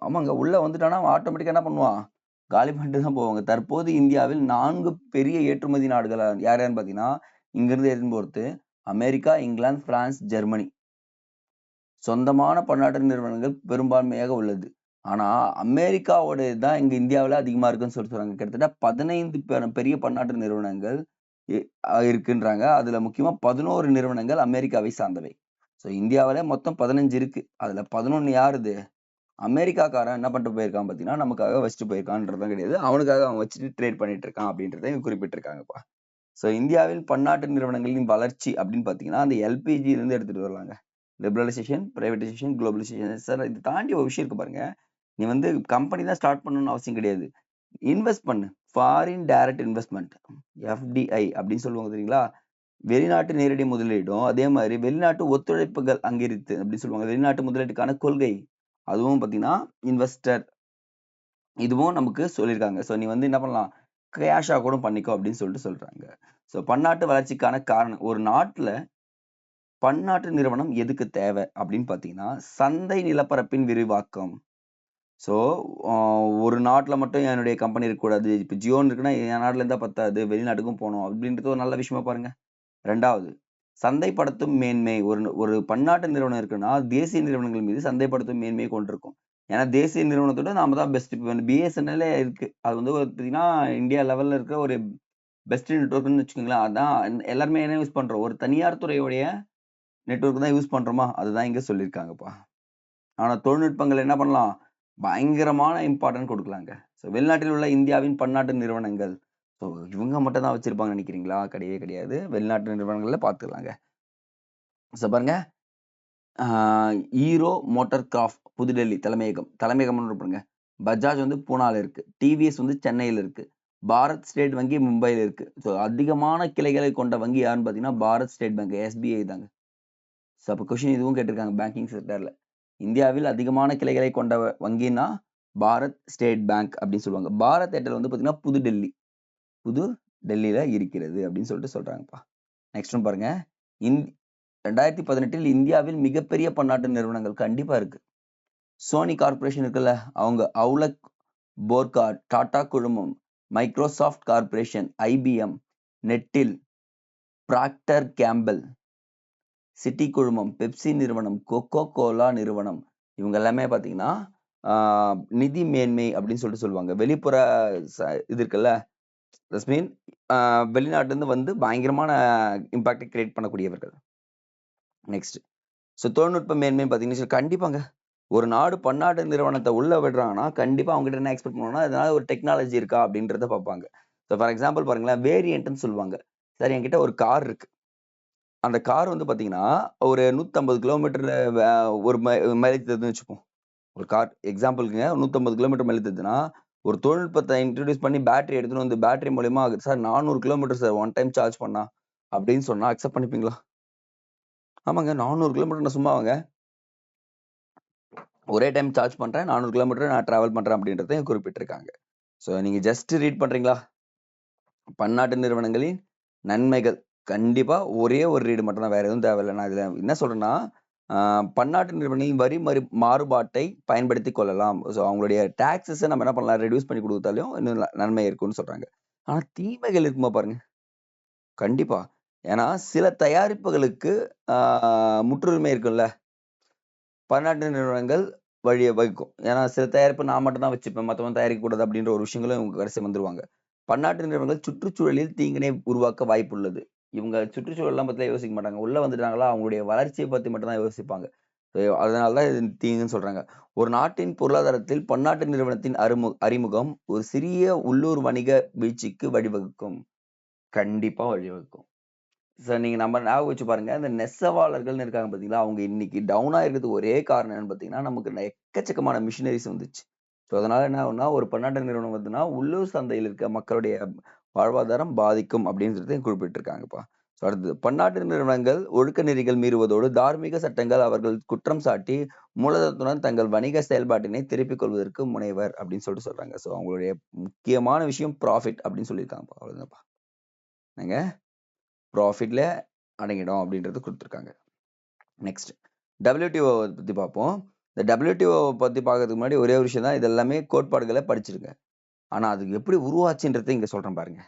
ஆமாங்க. உள்ள வந்துட்டானா ஆட்டோமேட்டிக்கா என்ன பண்ணுவான், காலி பண்ணிட்டு தான் போவாங்க. தற்போது இந்தியாவில் 4 பெரிய ஏற்றுமதி நாடுகள் யார் யாருன்னு பார்த்தீங்கன்னா, இங்கிருந்து எடுத்துன்னு போறது அமெரிக்கா, இங்கிலாந்து, பிரான்ஸ், ஜெர்மனி. சொந்தமான பன்னாட்டு நிறுவனங்கள் பெரும்பான்மையாக உள்ளது. ஆனா அமெரிக்காவோட தான் இங்க இந்தியாவுல அதிகமா இருக்குன்னு சொல்றாங்க. கிட்டத்தட்ட 15 பெரிய பன்னாட்டு நிறுவனங்கள் இருக்குன்றாங்க. அதுல முக்கியமா 11 நிறுவனங்கள் அமெரிக்காவை சார்ந்தவை. ஸோ இந்தியாவில மொத்தம் 15 இருக்கு. அதுல 11 யாருது? அமெரிக்காக்காரன் என்ன பண்ணிட்டு போயிருக்கான் பார்த்தீங்கன்னா, நமக்காக வச்சுட்டு போயிருக்கான்றதும் கிடையாது. அவனுக்காக அவன் வச்சுட்டு ட்ரேட் பண்ணிட்டு இருக்கான் அப்படின்றத இங்க குறிப்பிட்டிருக்காங்கப்பா. ஸோ இந்தியாவில் பன்னாட்டு நிறுவனங்களின் வளர்ச்சி அப்படின்னு பார்த்தீங்கன்னா, அந்த எல்பிஜி இருந்து எடுத்துட்டு வரலாங்க. Liberalisation, privatisation, globalisation. சார் இதை தாண்டி ஒரு விஷயம் இருக்கு பாருங்க. நீ வந்து கம்பெனி தான் ஸ்டார்ட் பண்ணணும்னு அவசியம் கிடையாது. இன்வெஸ்ட் பண்ணு. ஃபாரின் டைரக்ட் இன்வெஸ்ட்மெண்ட் எஃப்டிஐ அப்படின்னு சொல்லுவாங்க தெரியுங்களா? வெளிநாட்டு நேரடி முதலீடும் அதே மாதிரி வெளிநாட்டு ஒத்துழைப்புகள் அங்கீகரித்து அப்படின்னு சொல்லுவாங்க. வெளிநாட்டு முதலீட்டுக்கான கொள்கை அதுவும் பார்த்தீங்கன்னா இன்வெஸ்டர் இதுவும் நமக்கு சொல்லியிருக்காங்க. ஸோ நீ வந்து என்ன பண்ணலாம், கேஷா கூட பண்ணிக்கோ அப்படின்னு சொல்லிட்டு சொல்றாங்க. ஸோ பன்னாட்டு வளர்ச்சிக்கான காரணம் ஒரு நாட்டுல பன்னாட்டு நிறுவனம் எதுக்கு தேவை அப்படின்னு பார்த்தீங்கன்னா, சந்தை நிலப்பரப்பின் விரிவாக்கம். ஸோ ஒரு நாட்டுல மட்டும் என்னுடைய கம்பெனி இருக்கக்கூடாது. இப்போ ஜியோன்னு இருக்குன்னா என் நாட்டுல இருந்தா பத்தாது, வெளிநாட்டுக்கும் போகணும் அப்படின்றது ஒரு நல்ல விஷயமா பாருங்க. 2வது சந்தைப்படுத்தும் மேன்மை. ஒரு பன்னாட்டு நிறுவனம் இருக்குன்னா, தேசிய நிறுவனங்கள் மீது சந்தைப்படுத்தும் மேன்மையை கொண்டிருக்கும். ஏன்னா தேசிய நிறுவனத்தோட நாம தான் பெஸ்ட். இப்போ பிஎஸ்என்எல்லே இருக்கு. அது வந்து பார்த்தீங்கன்னா, இந்தியா லெவல்ல இருக்கிற ஒரு பெஸ்ட் நெட்வொர்க்னு வச்சுக்கோங்களேன். அதான் எல்லாருமே என்ன யூஸ் பண்றோம், ஒரு தனியார் துறையுடைய நெட்வொர்க் தான் யூஸ் பண்றோமா? அதுதான் இங்க சொல்லியிருக்காங்கப்பா. ஆனா தொழில்நுட்பங்கள் என்ன பண்ணலாம், பயங்கரமான இம்பார்ட்டன்ட் கொடுக்கலாங்க. ஸோ வெளிநாட்டில் உள்ள இந்தியாவின் பன்னாட்டு நிறுவனங்கள். ஸோ இவங்க மட்டும் தான் வச்சிருப்பாங்கன்னு நினைக்கிறீங்களா? கிடையவே கிடையாது. வெளிநாட்டு நிறுவனங்கள்ல பார்த்துக்கலாங்க. ஸோ பாருங்க, ஹீரோ மோட்டார் கிராஃப்ட் புதுடெல்லி தலைமையகம்னு பாருங்க. பஜாஜ் வந்து பூனால இருக்கு. டிவிஎஸ் வந்து சென்னையில் இருக்கு. பாரத் ஸ்டேட் வங்கி மும்பையில் இருக்கு. ஸோ அதிகமான கிளைகளை கொண்ட வங்கி யாருன்னு பார்த்தீங்கன்னா, பாரத் ஸ்டேட் பேங்க் எஸ்பிஐ தாங்க. ஸோ அப்போ கொஸ்டின் இதுவும் கேட்டிருக்காங்க பேங்கிங் செக்டர்ல. இந்தியாவில் அதிகமான கிளைகளை கொண்ட வங்கின்னா பாரத் ஸ்டேட் பேங்க் அப்படின்னு சொல்லுவாங்க. பாரத் ஏர்டெல் வந்து பார்த்தீங்கன்னா புது டெல்லியில இருக்கிறது அப்படின்னு சொல்லிட்டு சொல்றாங்கப்பா. நெக்ஸ்ட் ஒன் பாருங்க. 2018 இந்தியாவில் மிகப்பெரிய பன்னாட்டு நிறுவனங்கள் கண்டிப்பா இருக்கு. சோனி கார்பரேஷன் இருக்குல்ல, அவங்க அவுலக் போர்காட், டாடா குழுமம், மைக்ரோசாஃப்ட் கார்பரேஷன், ஐபிஎம், நெட்டில், ப்ராக்டர் கேம்பல், சிட்டி குழுமம், பெப்சி நிறுவனம், கொக்கோ கோலா நிறுவனம், இவங்க எல்லாமே பார்த்தீங்கன்னா நிதி மேன்மை அப்படின்னு சொல்லிட்டு சொல்லுவாங்க. வெளிப்புற இது இருக்குல்ல, தட்ஸ் மீன் வெளிநாட்டிலிருந்து வந்து பயங்கரமான இம்பாக்டை கிரியேட் பண்ணக்கூடியவர்கள். நெக்ஸ்ட் ஸோ தொழில்நுட்ப மேன்மை பார்த்தீங்கன்னா கண்டிப்பாங்க. ஒரு நாடு பன்னாட்டு நிறுவனத்தை உள்ள விடுறாங்கன்னா கண்டிப்பா அவங்க கிட்ட என்ன எக்ஸ்பெக்ட் பண்ணுவாங்கன்னா, இதனால ஒரு டெக்னாலஜி இருக்கா அப்படின்றத பார்ப்பாங்க. ஸோ ஃபார் எக்ஸாம்பிள் பாருங்களேன், வேரியன்ட்னு சொல்லுவாங்க. சார் என்கிட்ட ஒரு கார் இருக்கு. அந்த கார் வந்து பார்த்தீங்கன்னா, ஒரு 150 கிலோமீட்டர் ஒரு மைலேஜ் தருதுன்னு வச்சுப்போம். ஒரு கார் எக்ஸாம்பிளுக்குங்க 150 கிலோமீட்டர் மைலேஜ் தருதுன்னா, ஒரு தொழில்நுட்பத்தை இன்ட்ரோடியூஸ் பண்ணி பேட்டரி எடுத்துன்னு வந்து பேட்டரி மூலியமா sir 400 kilometre sir one time charge பண்ணா அப்படின்னு சொன்னா அக்செப்ட் பண்ணிப்பீங்களா? ஆமாங்க. 400 கிலோமீட்டர் நான் சும்மாவாங்க. ஒரே டைம் சார்ஜ் பண்றேன். 400 கிலோமீட்டர் நான் டிராவல் பண்றேன் அப்படின்றத குறிப்பிட்டிருக்காங்க. ஸோ நீங்க ஜஸ்ட் ரீட் பண்றீங்களா? பன்னாட்டு நிறுவனங்களின் நன்மைகள். கண்டிப்பா ஒரே ஒரு ரீடு மட்டும் தான். வேற எதுவும் தேவையில்ல. நான் இதுல என்ன சொல்றேன்னா, பன்னாட்டு நிறுவனங்களின் வரி மாறுபாட்டை பயன்படுத்திக் கொள்ளலாம். ஸோ அவங்களுடைய டாக்ஸஸ நம்ம என்ன பண்ணலாம்? ரெடியூஸ் பண்ணி குடுத்தாலும் இன்னும் நன்மை இருக்கும்னு சொல்றாங்க. ஆனா தீமைகள் இருக்குமா பாருங்க. கண்டிப்பா. ஏன்னா சில தயாரிப்புகளுக்கு ஆ முற்றுரிமை இருக்குல்ல. பன்னாட்டு நிறுவனங்கள் வழிய வகுக்கும். ஏன்னா சில தயாரிப்பு நான் மட்டும் தான் வச்சுப்பேன். மத்தவங்க தயாரிக்கக்கூடாது அப்படின்ற ஒரு விஷயங்களும் இவங்க கடைசியா வந்துருவாங்க. பன்னாட்டு நிறுவனங்கள் சுற்றுச்சூழலில் தீங்கினை உருவாக்க வாய்ப்புள்ளது. இவங்க சுற்றுச்சூழல்லாம் பத்திலாம் யோசிக்க மாட்டாங்க. உள்ள வந்துட்டாங்களா, அவங்களுடைய வளர்ச்சிய பத்தி மட்டும் தான் யோசிப்பாங்க. அதனால தான் இது தீங்குன்னு சொல்றாங்க. ஒரு நாட்டின் பொருளாதாரத்தில் பன்னாட்டு நிறுவனத்தின் அறிமுகம் ஒரு சிறிய உள்ளூர் வணிக வீழ்ச்சிக்கு வழிவகுக்கும். கண்டிப்பா வழிவகுக்கும். சார் நீங்க நம்ம ஞாபகம் வச்சு பாருங்க. இந்த நெசவாளர்கள்ன்னு இருக்காங்க பார்த்தீங்களா? அவங்க இன்னைக்கு டவுன் ஆயிருக்கிறதுக்கு ஒரே காரணம் என்னன்னு பார்த்தீங்கன்னா, நமக்கு எக்கச்சக்கமான மிஷினரிஸ் வந்துச்சு. ஸோ அதனால என்ன ஆகும்னா, ஒரு பன்னாட்டு நிறுவனம் வந்துன்னா, உள்ளூர் சந்தையில் இருக்க மக்களுடைய வாழ்வாதாரம் பாதிக்கும் அப்படின்றதையும் குறிப்பிட்டிருக்காங்கப்பா. ஸோ அடுத்தது பன்னாட்டு நிறுவனங்கள் ஒழுக்க நெறிகள் மீறுவதோடு, தார்மீக சட்டங்கள் அவர்கள் குற்றம் சாட்டி, மூலதனத்துடன் தங்கள் வணிக செயல்பாட்டினை திருப்பிக் கொள்வதற்கு முனைவர் அப்படின்னு சொல்லிட்டு சொல்றாங்க. ஸோ அவங்களுடைய முக்கியமான விஷயம் ப்ராஃபிட் அப்படின்னு சொல்லியிருக்காங்கப்பா. அவ்வளோதான்ப்பா. என்னங்க? ப்ராஃபிட்ல அடங்கிடும் அப்படின்றது குடுத்துருக்காங்க. நெக்ஸ்ட் WTO பத்தி பார்ப்போம். இந்த WTO பத்தி பார்க்கறதுக்கு முன்னாடி ஒரே ஒரு விஷயம் தான். இது எல்லாமே கோட்பாடுகள படிச்சிருங்க. ஆனா அது எப்படி உருவாச்சுன்றத இங்க சொல்றேன் பாருங்க.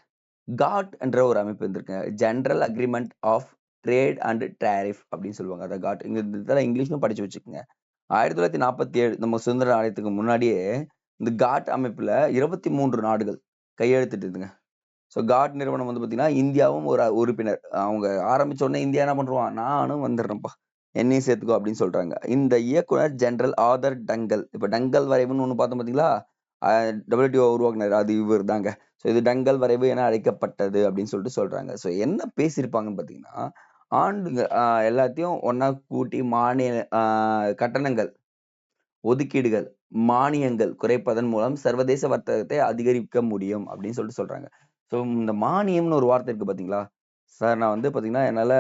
காட் என்ற ஒரு அமைப்பு இருந்திருக்குங்க. General agreement of trade and tariff அப்படின்னு சொல்லுவாங்க. அத காட் இதெல்லாம் இங்கிலீஷ்லயும் படிச்சு வச்சுக்கோங்க. 1947 நம்ம சுதந்திரம் அடையறதுக்கு முன்னாடியே இந்த காட் அமைப்புல 23 நாடுகள் கையெழுத்திட்டுதுங்க. ஸோ காட் நிறுவனம் வந்து பார்த்தீங்கன்னா, இந்தியாவும் ஒரு உறுப்பினர். அவங்க ஆரம்பிச்ச உடனே இந்தியா என்ன பண்ருவான், நானும் வந்துடுறேன்ப்பா. என்னையும் சேர்த்துக்கோ அப்படின்னு சொல்றாங்க. இந்த இயக்குனர் ஜெனரல் ஆதர் டங்கல். இப்ப டங்கல் வரைவுன்னு ஒண்ணு பார்த்தோம் பார்த்தீங்களா? அ WTO உருவாக்குனாரு. அது இவர் தாங்க. ஸோ இது டங்கல் வரைவு என அழைக்கப்பட்டது அப்படின்னு சொல்லிட்டு சொல்றாங்க. ஸோ என்ன பேசியிருப்பாங்கன்னு பார்த்தீங்கன்னா, ஆண்டுங்க எல்லாத்தையும் ஒண்ணா கூட்டி மானிய கட்டணங்கள், ஒதுக்கீடுகள், மானியங்கள் குறைப்பதன் மூலம் சர்வதேச வர்த்தகத்தை அதிகரிக்க முடியும் அப்படின்னு சொல்லிட்டு சொல்றாங்க. ஸோ இந்த மானியம்னு ஒரு வார்த்தை இருக்கு பார்த்தீங்களா? சார் நான் வந்து பார்த்தீங்கன்னா, என்னால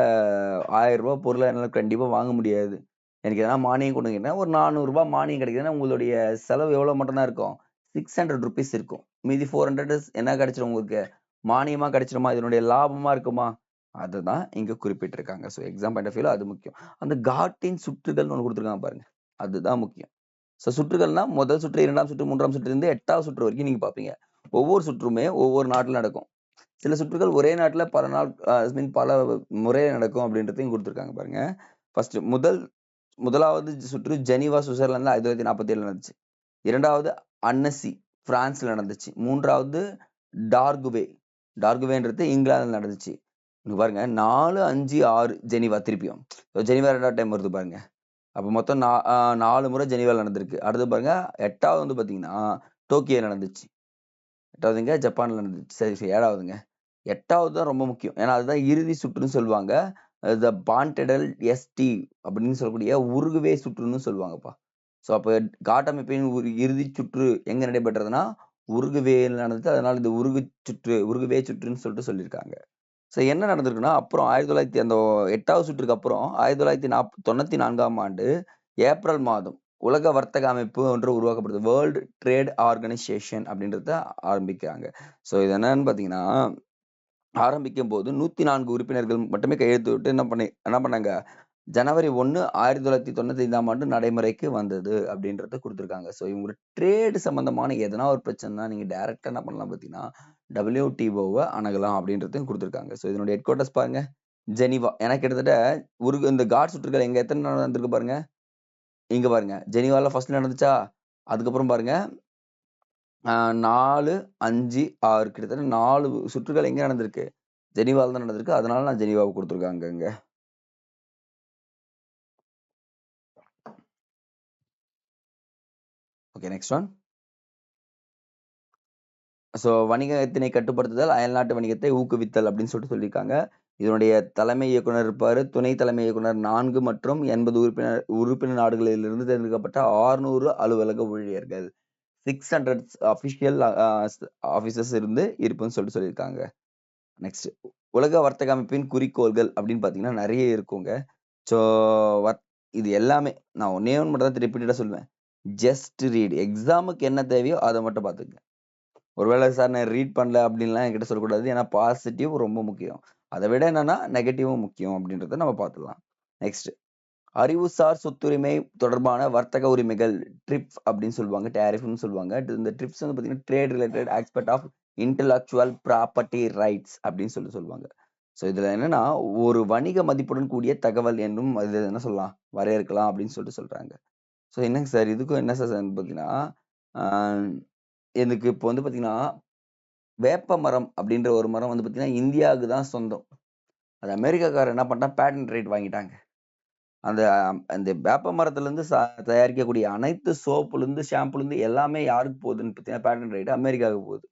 ரூ. 1000 பொருள என்னால கண்டிப்பா வாங்க முடியாது. எனக்கு எதனா மானியம் கொடுங்கன்னா, ஒரு ரூ. 400 மானியம் கிடைக்குதுன்னா, உங்களுடைய செலவு எவ்வளோ மட்டும் தான் இருக்கும்? ₹600 இருக்கும். மீதி 400 என்ன கிடைச்சிரும் உங்களுக்கு? மானியமா கிடைச்சிருமா? இதனுடைய லாபமா இருக்குமா? அதுதான் இங்க குறிப்பிட்டிருக்காங்க. ஸோ எக்ஸாம் பாயிண்ட் ஆஃப் வியூல அது முக்கியம். அந்த காட்டின் சுற்றுகள்னு ஒண்ணு குடுத்துருக்காங்க பாருங்க. அதுதான் முக்கியம். ஸோ சுற்றுகள்னா முதல் சுற்று, 2ஆம் சுற்று, 3ஆம் சுற்றுலேருந்து 8வது சுற்று வரைக்கும் நீங்க பார்ப்பீங்க. ஒவ்வொரு சுற்றுமே ஒவ்வொரு நாட்டுல நடக்கும். சில சுற்றுகள் ஒரே நாட்டுல பல நாள் பல முறை நடக்கும் அப்படின்றதையும் குடுத்துருக்காங்க பாருங்க. ஃபர்ஸ்ட் முதலாவது சுற்று ஜெனீவா, சுவிட்சர்லாந்துல 1947ல நடந்துச்சு. 2வது அன்னசி பிரான்ஸ்ல நடந்துச்சு. 3வது டார்குவே. டார்குவேன்றது இங்கிலாந்துல நடந்துச்சு. இங்க பாருங்க 4, 5, 6 ஜெனீவா திருப்பியும். ஜெனீவா 2வது டைம் வருது பாருங்க. அப்ப மொத்தம் 4 முறை ஜெனீவால நடந்திருக்கு. அடுத்து பாருங்க 8வது வந்து பார்த்தீங்கன்னா, டோக்கியோல நடந்துச்சு. 8வது எங்க? ஜப்பான்ல நடந்துச்சு. சரி, சரி 7வதுங்க. 8வது தான் ரொம்ப முக்கியம். ஏன்னா, அதுதான் இறுதி சுற்றுன்னு சொல்லுவாங்க. த பான்டெடல் எஸ்டி அப்படின்னு சொல்லக்கூடிய உருகுவே சுற்றுன்னு சொல்லுவாங்கப்பா. ஸோ அப்ப காட்டமைப்பின் ஒரு இறுதி சுற்று எங்க நடைபெற்றதுன்னா, உருகுவேல நடந்தது. அதனால இந்த உருகுவே சுற்றுன்னு சொல்லிட்டு சொல்லியிருக்காங்க. ஸோ என்ன நடந்திருக்குன்னா, அப்புறம் 1900 அந்த 8வது சுற்றுக்கு அப்புறம் 1994ஆம் ஆண்டு ஏப்ரல் மாதம் உலக வர்த்தக அமைப்பு ஒன்று உருவாக்கப்படுது. வேர்ல்ட் ட்ரேட் ஆர்கனைசேஷன் அப்படின்றத ஆரம்பிக்கிறாங்க. ஸோ இது என்னன்னு பார்த்தீங்கன்னா, ஆரம்பிக்கும்போது 104 உறுப்பினர்கள் மட்டுமே கையெழுத்து விட்டு என்ன பண்ணாங்க, ஜனவரி 1, 1995ஆம் ஆண்டு நடைமுறைக்கு வந்தது அப்படின்றத குடுத்துருக்காங்க. ஸோ இவங்க ட்ரேட் சம்பந்தமான எதனா ஒரு பிரச்சனைனா நீங்க டைரக்ட்டா என்ன பண்ணலாம் பார்த்தீங்கன்னா, WTOவ அணுகலாம் அப்படின்றதையும் குடுத்துருக்காங்க. ஸோ இதனுடைய ஹெட் குவார்ட்டர்ஸ் பாருங்க, ஜெனீவா. ஏன்னா கிட்டத்தட்ட இந்த காட் சுற்றுகள் எங்க எத்தன நாள் நடந்திருக்கு பாருங்க. இங்க பாருங்க. ஜெனீவால ஃபர்ஸ்ட் நடந்துச்சா? அதுக்கப்புறம் பாருங்க 4, 5, 6 கிட்டத்தட்ட 4 சுற்றுகள் எங்க நடந்திருக்கு? ஜெனீவால தான் நடந்திருக்கு. அதனால நான் ஜெனீவாவ குடுத்துருக்காங்கங்க. Okay, next one. ஸோ வணிகத்தினை கட்டுப்படுத்துதல், அயல்நாட்டு வணிகத்தை ஊக்குவித்தல் அப்படின்னு சொல்லியிருக்காங்க. இதனுடைய தலைமை இயக்குனர் இருப்பாரு. துணை தலைமை இயக்குனர் 4 மற்றும் 80 உறுப்பினர் நாடுகளிலிருந்து தேர்ந்தெடுக்கப்பட்ட 600 அலுவலக ஊழியர்கள். 600 அஃபிஷியல் ஆஃபீசர்ஸ் இருப்புன்னு சொல்லியிருக்காங்க. நெக்ஸ்ட் உலக வர்த்தக அமைப்பின் குறிக்கோள்கள் அப்படின்னு பார்த்தீங்கன்னா, நெறைய இருக்குங்க. ஸோ இது எல்லாமே நான் ஒன்னே ஒன்று மட்டும் தான் ரிப்பீட்டடாக சொல்லுவேன். Just read. எக்ஸாமுக்கு என்ன தேவையோ அதை மட்டும் பார்த்துக்கங்க. ஒருவேளை சார் நான் ரீட் பண்ணல அப்படின்லாம் என்கிட்ட சொல்லக்கூடாது. ஏன்னா பாசிட்டிவ் ரொம்ப முக்கியம். அதை விட என்னன்னா நெகட்டிவும் முக்கியம் அப்படின்றத நம்ம பார்த்துக்கலாம். நெக்ஸ்ட், அறிவுசார் சொத்துரிமை தொடர்பான வர்த்தக உரிமைகள் ட்ரிப் அப்படின்னு சொல்லுவாங்க, டேரிஃப்னு சொல்லுவாங்க. இந்த ட்ரிப்ஸ் வந்து பார்த்தீங்கன்னா trade related aspect of intellectual property rights அப்படின்னு சொல்லுவாங்க. ஸோ இதுல என்னன்னா ஒரு வணிக மதிப்புடன் கூடிய தகவல் என்றும் இது என்ன சொல்லலாம், வரையறுக்கலாம் அப்படின்னு சொல்றாங்க. ஸோ என்னங்க சார் இதுக்கும் என்ன சார் பார்த்தீங்கன்னா, எனக்கு இப்போ வந்து பார்த்தீங்கன்னா வேப்ப மரம் அப்படின்ற ஒரு மரம் வந்து பார்த்தீங்கன்னா இந்தியாவுக்கு தான் சொந்தம். அது அமெரிக்காக்காரர் என்ன பண்ணிட்டான், பேட்டன்ட் ரைட் வாங்கிட்டாங்க. அந்த அந்த வேப்ப மரத்துலேருந்து தயாரிக்கக்கூடிய அனைத்து சோப்புலேருந்து ஷாம்புலேருந்து எல்லாமே யாருக்கு போகுதுன்னு பார்த்தீங்கன்னா பேட்டன்ட் ரைட் அமெரிக்காவுக்கு போகுது.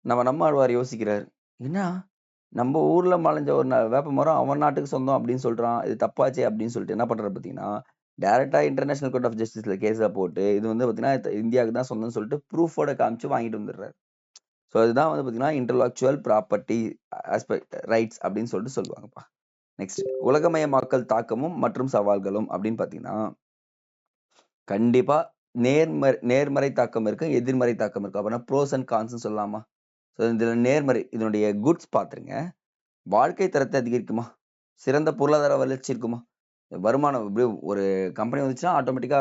நம்மாழ்வார் யோசிக்கிறாரு, என்ன நம்ம ஊர்ல மலைஞ்ச ஒரு வேப்ப மரம் அவன் நாட்டுக்கு சொந்தம் அப்படின்னு சொல்றான், இது தப்பாச்சே அப்படின்னு சொல்லிட்டு என்ன பண்றாரு பார்த்தீங்கன்னா, டைரக்டா இன்டர்நேஷனல் கோர்ட் ஆஃப் ஜஸ்டிஸ்ல கேஸை போட்டு இது வந்து பார்த்தீங்கன்னா இந்தியாவுக்கு தான் சொந்தம்னு சொல்லிட்டு ப்ரூஃபோட காமிச்சு வாங்கிட்டு வந்துடுறாரு. ஸோ அதுதான் வந்து பார்த்தீங்கன்னா இன்டெலக்சுவல் ப்ராப்பர்ட்டி ஆஸ்பெக்ட் ரைட்ஸ் அப்படின்னு சொல்லிட்டு சொல்லுவாங்கப்பா. நெக்ஸ்ட், உலகமயமாக்கல் தாக்கமும் மற்றும் சவால்களும் அப்படின்னு பார்த்தீங்கன்னா கண்டிப்பா நேர்மறை தாக்கம் இருக்கு, எதிர்மறை தாக்கம் இருக்கு. அப்படின்னா ப்ரோஸ் அண்ட் கான்ஸ் சொல்லலாமா? ஸோ இதுல நேர்மறை, இதனுடைய குட்ஸ் பார்த்துருங்க. வாழ்க்கை தரத்தை அதிகரிக்குமா, சிறந்த பொருளாதார வளர்ச்சி இருக்குமா, வருமானம் இப்படி ஒரு கம்பெனி வந்துச்சுன்னா ஆட்டோமேட்டிக்கா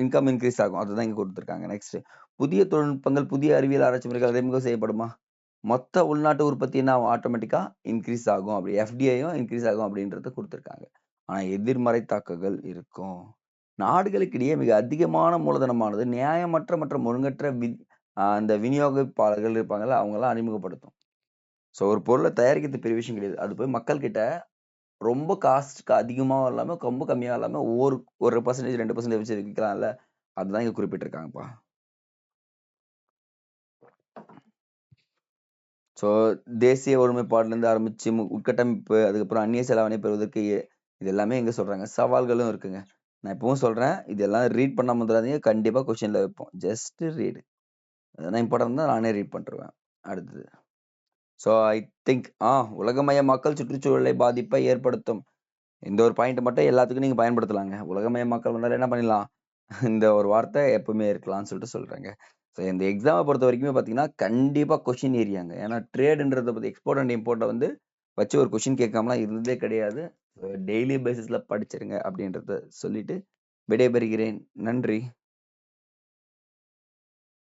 இன்கம் இன்க்ரீஸ் ஆகும். அதுதான் இங்க கொடுத்துருக்காங்க. நெக்ஸ்ட், புதிய தொழில்நுட்பங்கள் புதிய அறிவியல் ஆராய்ச்சி முறைகள் அறிமுகம் செய்யப்படுமா, மொத்த உள்நாட்டு உற்பத்தி என்ன ஆட்டோமேட்டிக்கா இன்க்ரீஸ் ஆகும், அப்படி எஃப்டிஐயும் இன்க்ரீஸ் ஆகும் அப்படின்றத கொடுத்துருக்காங்க. ஆனா எதிர்மறை தாக்கங்கள் இருக்கும். நாடுகளுக்கிடையே மிக அதிகமான மூலதனமானது நியாயமற்ற மற்றும் ஒழுங்கற்ற அந்த விநியோகிப்பாளர்கள் இருப்பாங்கல்ல அவங்கெல்லாம் அறிமுகப்படுத்தும். ஸோ ஒரு பொருளை தயாரிக்கிறது பெரிய விஷயம் கிடையாது. அது போய் மக்கள் கிட்ட ரொம்ப காஸ்ட்க்கு அதிகமாகவும் இல்லாம ரொம்ப கம்மியாக இல்லாம ஒரு 1% 2% வச்சு விற்கலாம்ல, அதுதான் இங்க குறிப்பிட்டிருக்காங்கப்பா. ஸோ தேசிய ஒருமைப்பாடுலேருந்து ஆரம்பிச்சு உட்கட்டமைப்பு, அதுக்கப்புறம் அந்நிய செலாவணி பெறுவதற்கு இது எல்லாமே எங்க சொல்றாங்க, சவால்களும் இருக்குங்க. நான் இப்பவும் சொல்றேன், இதெல்லாம் ரீட் பண்ணாம வந்துடாதீங்க, கண்டிப்பா கொஸ்டின்ல வைப்போம். Just read. அதெல்லாம் இம்பார்ட்டன்ட் தான், நானே ரீட் பண்ணிருவேன். அடுத்தது, ஸோ ஐ திங்க் உலகமயமாக்கல் சுற்றுச்சூழலை பாதிப்பை ஏற்படுத்தும். இந்த ஒரு பாயிண்ட் மட்டும் எல்லாத்துக்கும் நீங்க பயன்படுத்தலாங்க. உலகமயமாக்கல் வந்தாலும் என்ன பண்ணிடலாம், இந்த ஒரு வார்த்தை எப்பவுமே இருக்கலாம்னு சொல்லிட்டு சொல்றாங்க. ஸோ இந்த எக்ஸாமை பொறுத்த வரைக்குமே பார்த்தீங்கன்னா கண்டிப்பாக கொஷின் ஏரியாங்க. ஏன்னா ட்ரேடுன்றதை பற்றி எக்ஸ்போர்ட் அண்ட் இம்போர்ட்டை வந்து வச்சு ஒரு கொஷின் கேட்காமலாம் இருந்ததே கிடையாது. டெய்லி பேசிஸில் படிச்சிருங்க அப்படின்றத சொல்லிட்டு விடைபெறுகிறேன். நன்றி.